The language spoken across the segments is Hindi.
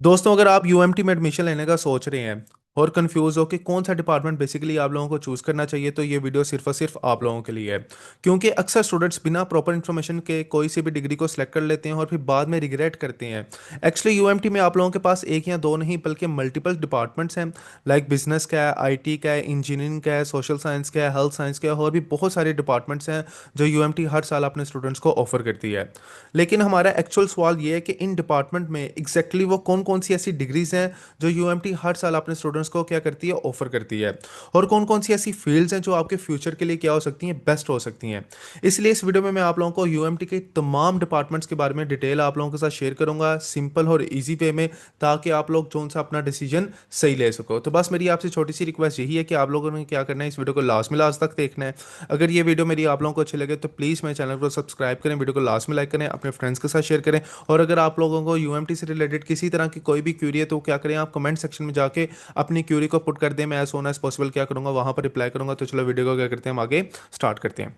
दोस्तों, अगर आप यूएमटी में एडमिशन लेने का सोच रहे हैं और कंफ्यूज हो कि कौन सा डिपार्टमेंट बेसिकली आप लोगों को चूज करना चाहिए, तो ये वीडियो सिर्फ और सिर्फ आप लोगों के लिए है। क्योंकि अक्सर स्टूडेंट्स बिना प्रॉपर इन्फॉर्मेशन के कोई सी भी डिग्री को सिलेक्ट कर लेते हैं और फिर बाद में रिग्रेट करते हैं। एक्चुअली यूएमटी में आप लोगों के पास एक या दो नहीं बल्कि मल्टीपल डिपार्टमेंट्स हैं। लाइक बिजनेस का है, आईटी का है, इंजीनियरिंग का है, सोशल साइंस का है, हेल्थ साइंस का है, और भी बहुत सारे डिपार्टमेंट्स हैं जो यूएमटी हर साल अपने स्टूडेंट्स को ऑफर करती है। लेकिन हमारा एक्चुअल सवाल ये है कि इन डिपार्टमेंट में एग्जैक्टली वो कौन कौन सी ऐसी डिग्रीज हैं जो यूएमटी हर साल अपने स्टूडेंट्स को क्या करती है, ऑफर करती है। और कौन कौन सी ऐसी फील्ड्स हैं जो आपके फ्यूचर के लिए क्या हो सकती हैं, बेस्ट हो सकती हैं। इसलिए इस वीडियो में मैं आप लोगों को यूएमटी के तमाम डिपार्टमेंट्स के बारे में डिटेल आप लोगों के साथ शेयर करूंगा, सिंपल और ईजी वे में, ताकि आप लोग जो सा अपना डिसीजन सही ले सको। तो बस मेरी आपसे छोटी सी रिक्वेस्ट यही है कि आप लोगों ने क्या करना है, इस वीडियो को लास्ट में लास्ट तक देखना है। अगर ये वीडियो मेरी आप लोगों को अच्छी लगे तो प्लीज़ मेरे चैनल को सब्सक्राइब करें, वीडियो को लास्ट में लाइक करें, अपने फ्रेंड्स के साथ शेयर करें। और अगर आप लोगों को यूएमटी से रिलेटेड किसी तरह की कोई भी क्यूरी है तो क्या करें, आप कमेंट सेक्शन में जाके अपनी क्यूरी को पुट कर दें। मैं एज सोन एज पॉसिबल क्या करूंगा, वहां पर रिप्लाई करूंगा। तो चलो वीडियो को क्या करते हैं, हम आगे स्टार्ट करते हैं।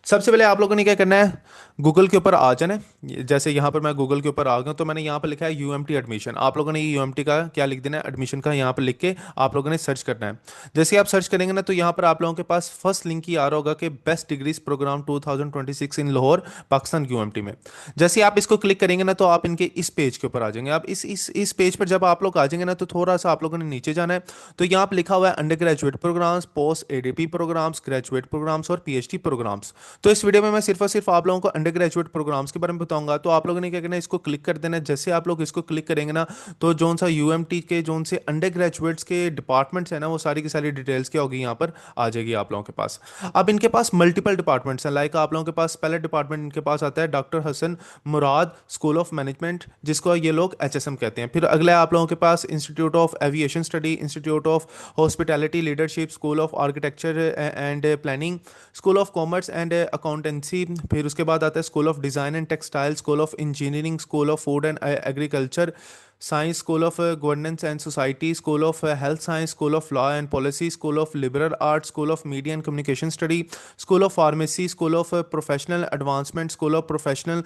सबसे पहले आप लोगों ने क्या करना है, गूगल के ऊपर आ जाना है। जैसे यहाँ पर मैं गूगल के ऊपर आ गया तो मैंने यहाँ पर लिखा है यूएमटी एडमिशन। आप लोगों ने ये यूएमटी का क्या लिख देना है, एडमिशन का, यहाँ पर लिख के आप लोगों ने सर्च करना है। जैसे आप सर्च करेंगे ना तो यहाँ पर आप लोगों के पास फर्स्ट लिंक ही आ रहा होगा कि बेस्ट डिग्रीज प्रोग्राम 2026 इन लाहौर पाकिस्तान यूएमटी में। जैसे आप इसको क्लिक करेंगे ना तो आप इनके इस पेज के ऊपर आ जाएंगे। आप इस पेज पर जब आप लोग आ जाएंगे ना तो थोड़ा सा आप लोगों ने नीचे जाना है। तो यहाँ पर लिखा हुआ है under graduate programs, post ADP programs, graduate programs और पीएचडी प्रोग्राम्स। तो इस वीडियो में मैं सिर्फ और सिर्फ आप लोगों को अंडर ग्रेजुएट प्रोग्राम्स के बारे में बताऊंगा। तो आप लोगों ने क्या करना है, इसको क्लिक कर देना है। जैसे आप लोग इसको क्लिक करेंगे ना तो जोन सा यूएमटी के जोन से अंडर ग्रेजुएट्स के डिपार्टमेंट्स है ना, वो सारी की सारी डिटेल्स क्या होगी यहाँ पर आ जाएगी आप लोगों के पास। अब इनके पास मल्टीपल डिपार्टमेंट्स हैं। लाइक आप लोगों के पास पहला डिपार्टमेंट इनके पास आता है doctor Hasan Murad school of management, जिसको ये लोग एचएसएम कहते हैं। फिर अगला है आप लोगों के पास institute of aviation study, institute of hospitality leadership, school of architecture and planning, school of commerce and accountancy. फिर उसके बाद आता है school of design and textile, school of engineering, school of food and agriculture science, school of governance and society, school of health science, school of law and policy, school of liberal arts, school of media and communication study, school of pharmacy, school of professional advancement, school of professional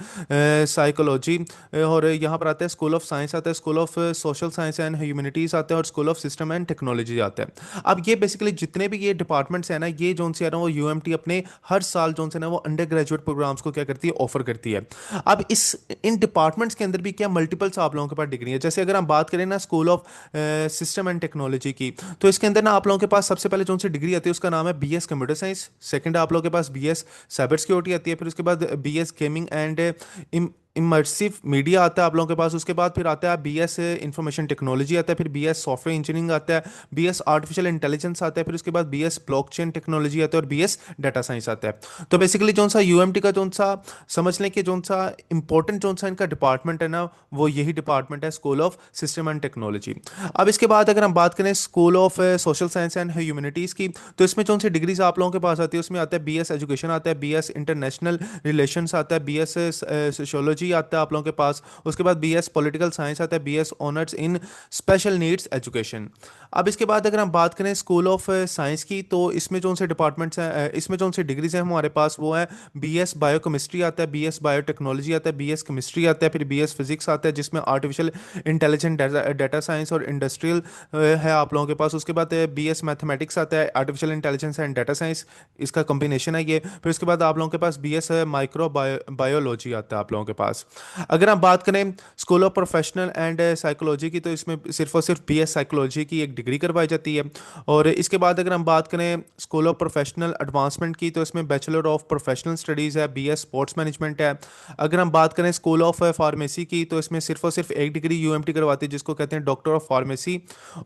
psychology. और यहाँ पर आता है स्कूल ऑफ साइंस, आता है school of social science and humanities आता है, और school of system and technology आता है। अब ये बेसिकली जितने भी ये डिपार्टमेंट्स हैं ना, ये जोन से है ना वो यूएमटी अपने हर साल जोन से ना वो अंडर ग्रेजुएट प्रोग्राम्स को क्या करती है, ऑफर करती है। अब इस इन डिपार्टमेंट्स के अंदर भी क्या मल्टीपल्स आप लोगों के पास डिग्री है। जैसे अगर हम बात करें ना school of system and technology की, तो इसके अंदर ना आप लोगों के पास सबसे पहले जोन सी डिग्री आती है उसका नाम है बीएस कंप्यूटर साइंस। सेकंड आप लोगों के पास बीएस साइबर सिक्योरिटी आती है। फिर उसके बाद BS gaming and immersive media आता है आप लोगों के पास। उसके बाद फिर आता है बीएस इंफॉर्मेशन टेक्नोलॉजी आता है। फिर बीएस सॉफ्टवेयर इंजीनियरिंग आता है, बीएस आर्टिफिशियल इंटेलिजेंस आता है। फिर उसके बाद बीएस ब्लॉकचेन टेक्नोलॉजी आता है, और बीएस डाटा साइंस आता है। तो बेसिकली जोन सा यूएमटी का जोन सा समझ लें कि जोन सा इंपॉर्टेंट जोन सा इनका डिपार्टमेंट है ना, वो यही डिपार्टमेंट है, school of system and technology. अब इसके बाद अगर हम बात करें school of social science and humanities की, तो इसमें कौन सी डिग्रीज आप लोगों के पास आती है, उसमें आता है बीएस एजुकेशन आता है, बीएस इंटरनेशनल रिलेशंस आता है, बीएस सोशियोलॉजी आता है आप लोगों के पास। उसके बाद बीएस पॉलिटिकल साइंस आता है, BS honours in special needs education. अब इसके बाद अगर हम बात करें स्कूल ऑफ साइंस की, तो इसमें जो से डिपार्टमेंट्स हैं, इसमें जो से डिग्रीज हैं हमारे पास, वो है बीएस बायोकेमिस्ट्री आता है, बीएस बायोटेक्नोलॉजी आता है, बीएस केमिस्ट्री आता है, फिर बीएस फिजिक्स आता है जिसमें आर्टिफिशियल इंटेलिजेंट डाटा साइंस और इंडस्ट्रियल है आप लोगों के पास। उसके बाद बीएस मैथमेटिक्स आता है, artificial intelligence and data science, इसका कॉम्बिनेशन है ये। फिर उसके बाद आप लोगों के पास बीएस माइक्रो बायोलॉजी आता है आप लोगों के पास। अगर हम बात करें school of professional and psychology की, तो इसमें सिर्फ और सिर्फ बीएस साइकोलॉजी की एक डिग्री करवाई जाती है। और इसके बाद अगर हम बात करें स्कूल ऑफ प्रोफेशनल एडवांसमेंट की, तो इसमें बैचलर ऑफ प्रोफेशनल स्टडीज़ है, बीएस स्पोर्ट्स मैनेजमेंट है। अगर हम बात करें स्कूल ऑफ फार्मेसी की, तो इसमें सिर्फ और सिर्फ एक डिग्री यूएमटी करवाती है जिसको कहते हैं डॉक्टर ऑफ फार्मेसी।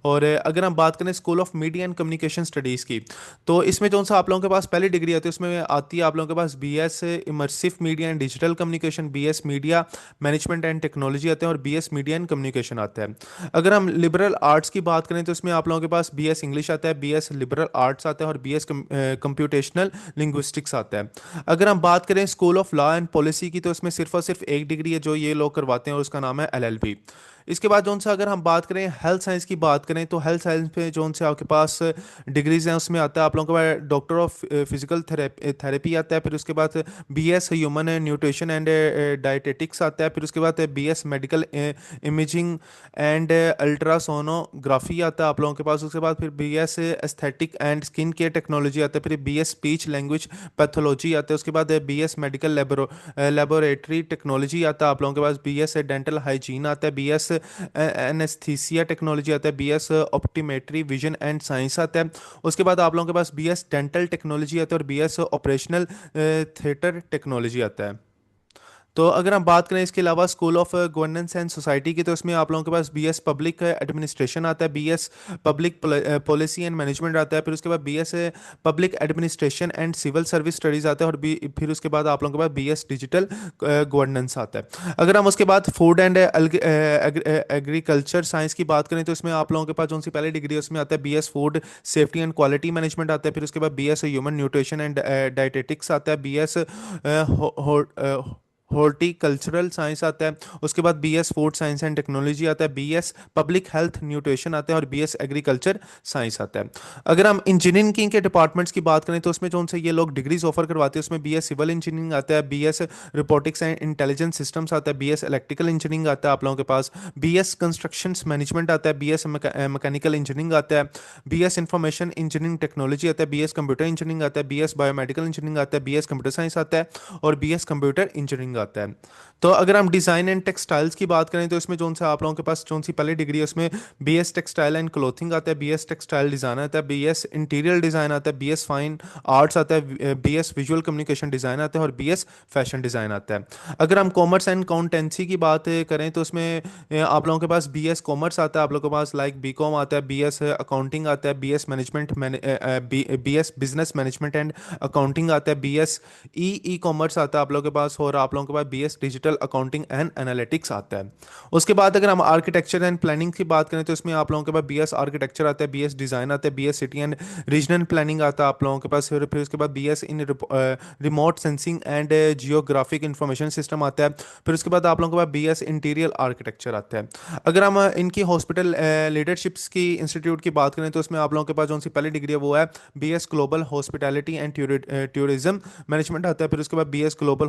और अगर हम बात करें school of media and communication studies की, तो इसमें जो सा आप लोगों के पास पहली डिग्री आती है उसमें आती है आप लोगों के पास BS immersive media and digital communication, BS media management and technology आते हैं, और बीएस मीडिया एंड कम्युनिकेशन आता है। अगर हम लिबरल आर्ट्स की बात करें तो इसमें आप लोगों के पास बीएस इंग्लिश आता है, बीएस लिबरल आर्ट्स आता है, और बीएस कंप्यूटेशनल लिंग्विस्टिक्स आता है। अगर हम बात करें school of law and policy की, तो इसमें सिर्फ और सिर्फ एक डिग्री है जो ये लोग करवाते हैं, और उसका नाम है एलएलबी। इसके बाद जोन सा अगर हम बात करें हेल्थ साइंस की बात करें, तो हेल्थ साइंस में जोन से आपके पास डिग्रीज हैं, उसमें आता है आप लोगों के पास डॉक्टर ऑफ फिजिकल थेरेपी आता है। फिर उसके बाद BS human nutrition and dietetics आता है, फिर उसके बाद BS medical imaging and ultrasonography आता है आप लोगों के पास। उसके बाद फिर BS aesthetic and skin care technology आता है, फिर BS स्पीच लैंग्वेज पैथोलॉजी आता है। उसके बाद BS मेडिकल लेबोरेटरी टेक्नोलॉजी आता है आप लोगों के पास। BS डेंटल हाइजीन आता है, BS एनेस्थीसिया टेक्नोलॉजी आता है, BS ऑप्टीमेट्री विजन एंड साइंस आता है। उसके बाद आप लोगों के पास BS डेंटल टेक्नोलॉजी आता है और BS ऑपरेशनल थिएटर टेक्नोलॉजी आता है। तो अगर हम बात करें इसके अलावा school of governance and society की, तो इसमें आप लोगों के पास BS पब्लिक एडमिनिस्ट्रेशन आता है, BS public policy and management आता है, फिर उसके बाद BS public administration and civil service studies आता है, और फिर उसके बाद आप लोगों के पास BS डिजिटल गवर्नेंस आता है। अगर हम उसके बाद फूड एंड एग्रीकल्चर साइंस की बात करें, तो इसमें आप लोगों के पास जो सी पहली डिग्री है उसमें आता है BS food safety and quality management आता है, फिर उसके बाद BS human nutrition and dietetics आता है, BS हॉर्टिकल्चरल साइंस आता है। उसके बाद BS food science and technology आता है, BS पब्लिक हेल्थ न्यूट्रिशन आता है, और BS एग्रीकल्चर साइंस आता है। अगर हम इंजीनियरिंग के डिपार्टमेंट्स की बात करें, तो उसमें जो उनसे ये लोग डिग्रीज ऑफर करवाते हैं उसमें BS सिविल इंजीनियरिंग आता है, BS robotics and intelligence systems आता है, BS इलेक्ट्रिकल इंजीनियरिंग आता है आप लोगों के पास, BS कंस्ट्रक्शन मैनेजमेंट आता है, BS मैकेनिकल इंजीनियरिंग आता है, BS इंफॉर्मेशन इंजीनियरिंग टेक्नोलॉजी आता है, BS कंप्यूटर इंजीनियरिंग आता है, BS बायोमेडिकल इंजीनियरिंग आता है, BS कंप्यूटर साइंस आता है, और BS कंप्यूटर इंजीनियरिंग आता है। तो अगर हम डिज़ाइन एंड टेक्सटाइल्स की बात करें, तो इसमें जो सा आप लोगों के पास जो सी पहली डिग्री है उसमें BS टेक्सटाइल एंड क्लोथिंग आता है, BS टेक्सटाइल डिज़ाइन आता है, BS इंटीरियर डिज़ाइन आता है, BS फाइन आर्ट्स आता है, BS विजुअल कम्युनिकेशन डिज़ाइन आता है, और BS फैशन डिज़ाइन आता है। अगर हम कॉमर्स एंड अकाउंटेंसी की बात करें, तो उसमें आप लोगों के पास BS कॉमर्स आता है आप लोगों के पास, लाइक BCom आता है, BS अकाउंटिंग आता है, BS management BS business management and accounting आता है, BS ई कॉमर्स आता है आप लोगों के पास, और आप लोगों के पास BS digital accounting and analytics आता है। उसके बाद अगर हम आर्किटेक्चर एंड प्लानिंग की बात करें, तो इसमें आप लोगों के पास BS आर्किटेक्चर आता है, BS डिज़ाइन आता है, BS city and regional planning आता है आप लोगों के पास, फिर उसके बाद BS in remote sensing and geographic information system आता है, फिर उसके बाद आप लोगों के पास BS इंटीरियर आर्किटेक्चर आता है। अगर हम इनकी हॉस्पिटल लीडरशिप्स की इंस्टीट्यूट की बात करें, तो उसमें आप लोगों के पास जो सी पहली डिग्री है वो है BS global hospitality and tourism management आता है, फिर उसके बाद BS global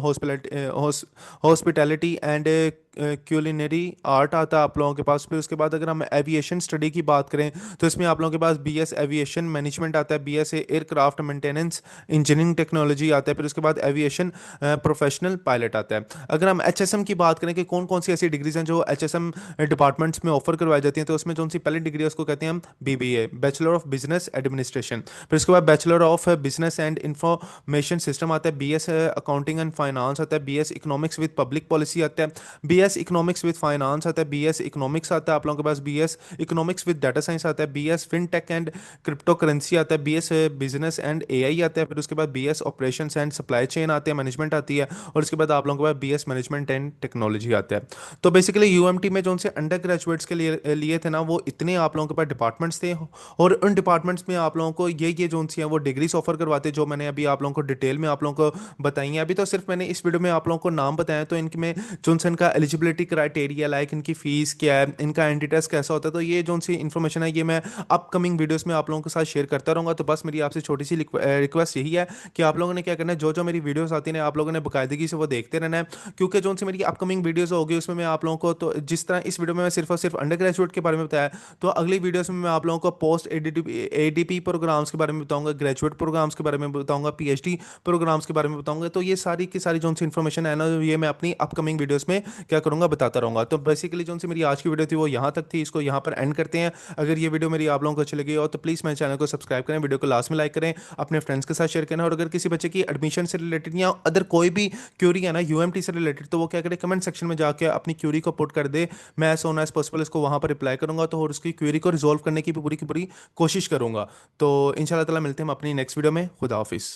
hospitality and culinary art आता है आप लोगों के पास। फिर उसके बाद अगर हम एविएशन स्टडी की बात करें, तो इसमें आप लोगों के पास BS एविएशन मैनेजमेंट आता है, BS aircraft maintenance engineering technology आता है, फिर उसके बाद एविएशन प्रोफेशनल पायलट आता है। अगर हम HSM की बात करें कि कौन कौन सी ऐसी डिग्रीज हैं जो HSM डिपार्टमेंट्स में ऑफर करवाई जाती हैं, तो उसमें जो सी पहली डिग्री है उसको कहते हैं हम BBA bachelor of business administration, फिर उसके बाद bachelor of business and information system आता है, BS अकाउंटिंग एंड फाइनेंस आता है, BS economics with public policy आता है, BS इकोनॉमिक्स विद फाइनेंस आता है, BS इकोनॉमिक्स आता है आप लोगों के पास, BS economics with data science आता है, BS fintech and crypto currency आता है, BS बिजनेस एंड AI आता है, फिर उसके बाद BS operations and supply chain आते हैं, मैनेजमेंट आती है, और उसके बाद आप लोगों के पास BS मैनेजमेंट एंड टेक्नोलॉजी आता है। तो बेसिकली UMT में जो उनसे अंडर ग्रेजुएट्स के लिए थे ना, वो इतने आप लोगों के पास डिपार्टमेंट्स थे, और उन डिपार्टमेंट्स में आप लोगों को ये जो उनसी हैं वो डिग्रीज ऑफर करवाते, जो मैंने अभी आप लोगों को डिटेल में आप लोगों को बताई हैं। अभी तो सिर्फ मैंने इस वीडियो में आप लोगों को नाम बताया, तो इनमें जो इनका एलिजिबिलिटी क्राइटेरिया, लाइक इनकी फीस क्या है, इनका एंट्री टेस्ट कैसा होता है, तो ये जो सी इन्फॉर्मेशन है ये मैं अपकमिंग वीडियोस में आप लोगों के साथ शेयर करता रहूँगा। तो बस मेरी आपसे छोटी सी रिक्वेस्ट यही है कि आप लोगों ने क्या करना है, जो जो मेरी वीडियोस आती हैं आप लोगों ने बाकायदगी से वो देखते रहना है, क्योंकि जो सी मेरी अपकमिंग वीडियोस होगी उसमें मैं आप लोगों को, तो जिस तरह इस वीडियो में मैं सिर्फ और सिर्फ अंडर ग्रेजुएट के बारे में बताया, तो अगली वीडियोस में मैं आप लोगों को पोस्ट ADP प्रोग्राम्स के बारे में बताऊंगा, ग्रेजुएट प्रोग्राम्स के बारे में बताऊंगा, PhD प्रोग्राम्स के बारे में बताऊंगा। तो ये सारी की सारी जो सी इन्फॉर्मेशन है ना, ये मैं अपनी अपकमिंग वीडियोस में क्या करूंगा, बताता रहूंगा। तो बेसिकली जो सी मेरी आज की वीडियो थी वो यहाँ तक थी, इसको यहाँ पर एंड करते हैं। अगर ये वीडियो मेरी आप लोगों को अच्छी लगी हो तो प्लीज़ मेरे चैनल को सब्सक्राइब करें, वीडियो को लास्ट में लाइक करें, अपने फ्रेंड्स के साथ शेयर करें, और अगर किसी बच्चे की एडमिशन से रिलेटेड या अदर कोई भी क्यूरी है ना UMT से रिलेटेड, तो वो क्या करे, कमेंट सेक्शन में जाके अपनी क्यूरी को पुट कर दे, मैं एज सोन एज पॉसिबल इसको वहाँ पर रिप्लाई करूंगा, तो और उसकी क्यूरी को रिजोल्व करने की भी पूरी कोशिश करूंगा। तो इंशाल्लाह ताला मिलते हैं हम अपनी नेक्स्ट वीडियो में। खुदा हाफिज़।